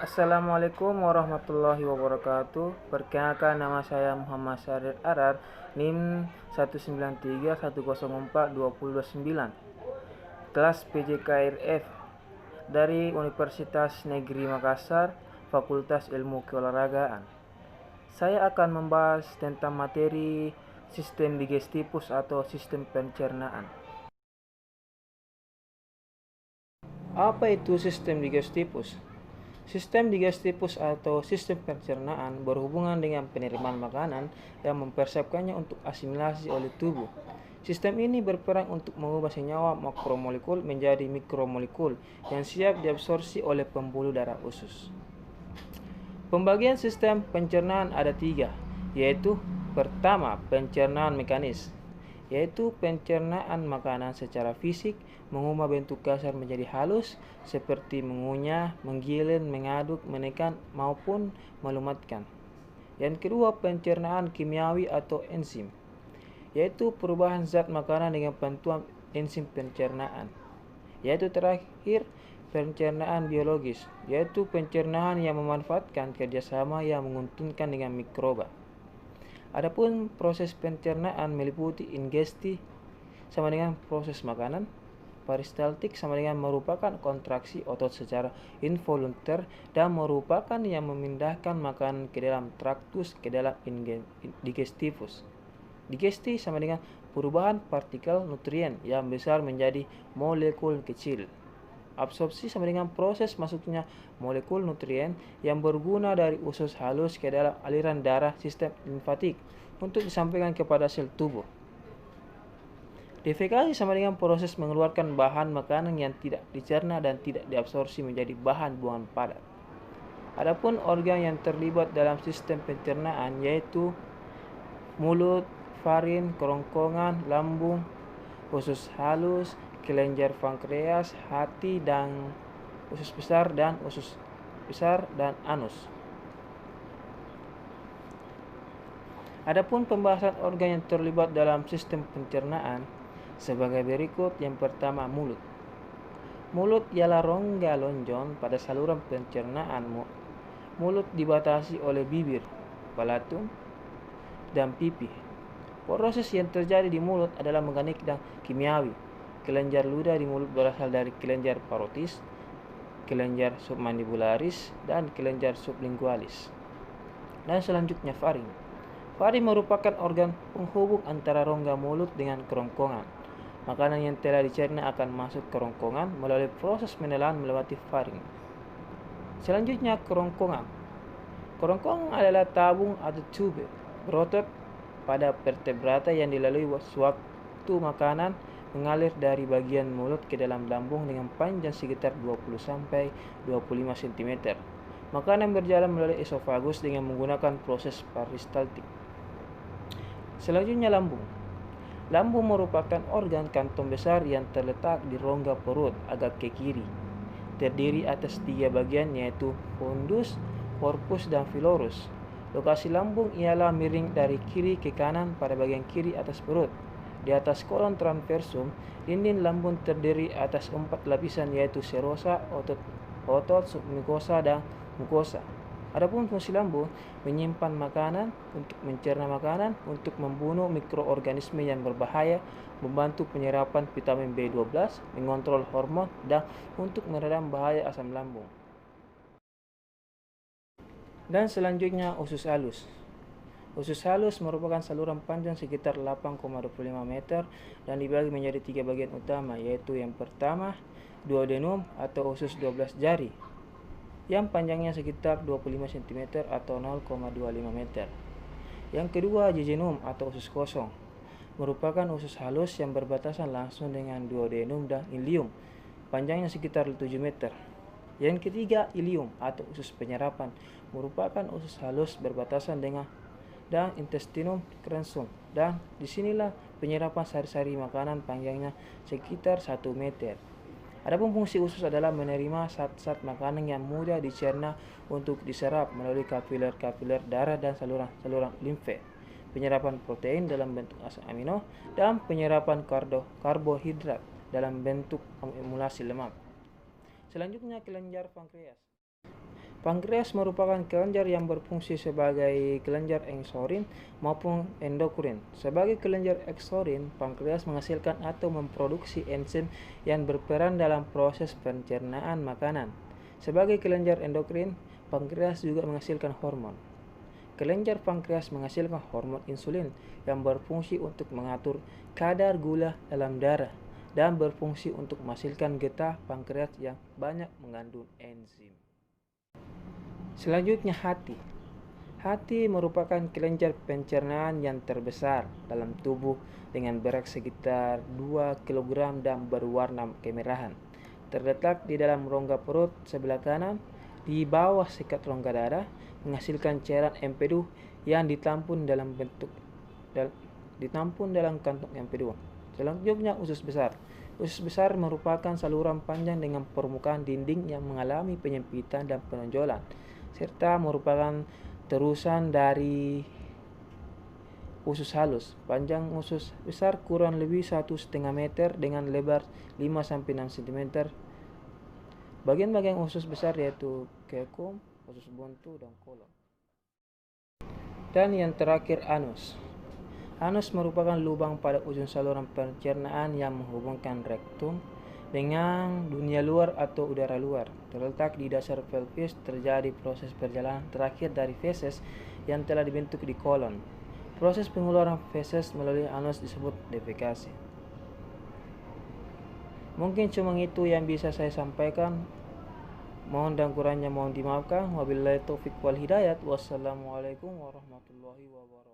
Assalamualaikum warahmatullahi wabarakatuh. Perkenalkan, nama saya Muhammad Syahrir Arar, NIM 193104229, kelas PJKRF dari Universitas Negeri Makassar, Fakultas Ilmu Keolahragaan. Saya akan membahas tentang materi sistem digestifus atau sistem pencernaan. Apa itu sistem digestifus? Sistem digestifus atau sistem pencernaan berhubungan dengan penerimaan makanan yang mempersiapkannya untuk asimilasi oleh tubuh. Sistem ini berperan untuk mengubah senyawa makromolekul menjadi mikromolekul yang siap diabsorpsi oleh pembuluh darah usus. Pembagian sistem pencernaan ada 3, yaitu pertama, pencernaan mekanis, yaitu pencernaan makanan secara fisik, mengubah bentuk kasar menjadi halus seperti mengunyah, menggiling, mengaduk, menekan maupun melumatkan. Yang kedua, pencernaan kimiawi atau enzim, yaitu perubahan zat makanan dengan bantuan enzim pencernaan. Yaitu terakhir, pencernaan biologis, yaitu pencernaan yang memanfaatkan kerjasama yang menguntungkan dengan mikroba. Adapun proses pencernaan meliputi ingesti sama dengan proses makanan, peristaltik sama dengan merupakan kontraksi otot secara involunter dan merupakan yang memindahkan makanan ke dalam traktus ke dalam digestifus. Digesti sama dengan perubahan partikel nutrien yang besar menjadi molekul kecil. Absorpsi sama dengan proses masuknya molekul nutrien yang berguna dari usus halus ke dalam aliran darah sistem limfatik untuk disampaikan kepada sel tubuh. Defekasi sama dengan proses mengeluarkan bahan makanan yang tidak dicerna dan tidak diabsorpsi menjadi bahan buangan padat. Adapun organ yang terlibat dalam sistem pencernaan yaitu mulut, faring, kerongkongan, lambung, usus halus, kelenjar pankreas, hati dan usus besar dan anus. Adapun pembahasan organ yang terlibat dalam sistem pencernaan sebagai berikut. Yang pertama, mulut. Mulut ialah rongga lonjong pada saluran pencernaan. Mulut dibatasi oleh bibir, balatung, dan pipi. Proses yang terjadi di mulut adalah mekanik dan kimiawi. Kelenjar ludah di mulut berasal dari kelenjar parotis, kelenjar submandibularis, dan kelenjar sublingualis. Dan selanjutnya faring. Faring merupakan organ penghubung antara rongga mulut dengan kerongkongan. Makanan yang telah dicerna akan masuk kerongkongan melalui proses menelan melewati faring. Selanjutnya, kerongkongan. Kerongkongan adalah tabung atau tube berotot pada vertebrata yang dilalui sewaktu makanan mengalir dari bagian mulut ke dalam lambung dengan panjang sekitar 20-25 cm. Makanan berjalan melalui esofagus dengan menggunakan proses peristaltik. Selanjutnya, lambung. Lambung merupakan organ kantong besar yang terletak di rongga perut agak ke kiri. Terdiri atas 3 bagian yaitu fundus, corpus, dan phylorus. Lokasi lambung ialah miring dari kiri ke kanan pada bagian kiri atas perut. Di atas kolon transversum, dinding lambung terdiri atas 4 lapisan yaitu serosa, otot, submukosa, dan mukosa. Adapun fungsi lambung menyimpan makanan, untuk mencerna makanan, untuk membunuh mikroorganisme yang berbahaya, membantu penyerapan vitamin B12, mengontrol hormon, dan untuk meredam bahaya asam lambung. Dan selanjutnya, usus halus. Usus halus merupakan saluran panjang sekitar 8,25 meter dan dibagi menjadi 3 bagian utama, yaitu yang pertama, duodenum atau usus 12 jari, yang panjangnya sekitar 25 cm atau 0,25 meter. Yang kedua, jejunum atau usus kosong, merupakan usus halus yang berbatasan langsung dengan duodenum dan ileum, panjangnya sekitar 7 meter. Yang ketiga, ileum atau usus penyerapan, merupakan usus halus berbatasan dengan dan intestinum crensum, dan disinilah penyerapan sari-sari makanan panjangnya sekitar 1 meter. Adapun fungsi usus adalah menerima zat-zat makanan yang mudah dicerna untuk diserap melalui kapiler-kapiler darah dan saluran limfe, penyerapan protein dalam bentuk asam amino, dan penyerapan karbohidrat dalam bentuk emulsi lemak. Selanjutnya, kelenjar pankreas. Pankreas merupakan kelenjar yang berfungsi sebagai kelenjar eksorin maupun endokrin. Sebagai kelenjar eksorin, pankreas menghasilkan atau memproduksi enzim yang berperan dalam proses pencernaan makanan. Sebagai kelenjar endokrin, pankreas juga menghasilkan hormon. Kelenjar pankreas menghasilkan hormon insulin yang berfungsi untuk mengatur kadar gula dalam darah dan berfungsi untuk menghasilkan getah pankreas yang banyak mengandung enzim. Selanjutnya hati. Hati merupakan kelenjar pencernaan yang terbesar dalam tubuh dengan berat sekitar 2 kg dan berwarna kemerahan. Terletak di dalam rongga perut sebelah kanan di bawah sekat rongga dada, menghasilkan cairan empedu yang ditampung dalam kantong empedu. Selanjutnya usus besar. Usus besar merupakan saluran panjang dengan permukaan dinding yang mengalami penyempitan dan penonjolan, serta merupakan terusan dari usus halus. Panjang usus besar kurang lebih 1,5 meter dengan lebar 5-6 cm. Bagian-bagian usus besar yaitu kekum, usus buntu, dan kolon. Dan yang terakhir anus. Anus merupakan lubang pada ujung saluran pencernaan yang menghubungkan rektum dengan dunia luar atau udara luar. Terletak di dasar pelvis, terjadi proses perjalanan terakhir dari feses yang telah dibentuk di kolon. Proses pengeluaran feses melalui anus disebut defekasi. Mungkin cuma itu yang bisa saya sampaikan. Mohon dan kurangnya mohon dimaafkan. Wabillahi taufik wal hidayat. Wassalamualaikum warahmatullahi wabarakatuh.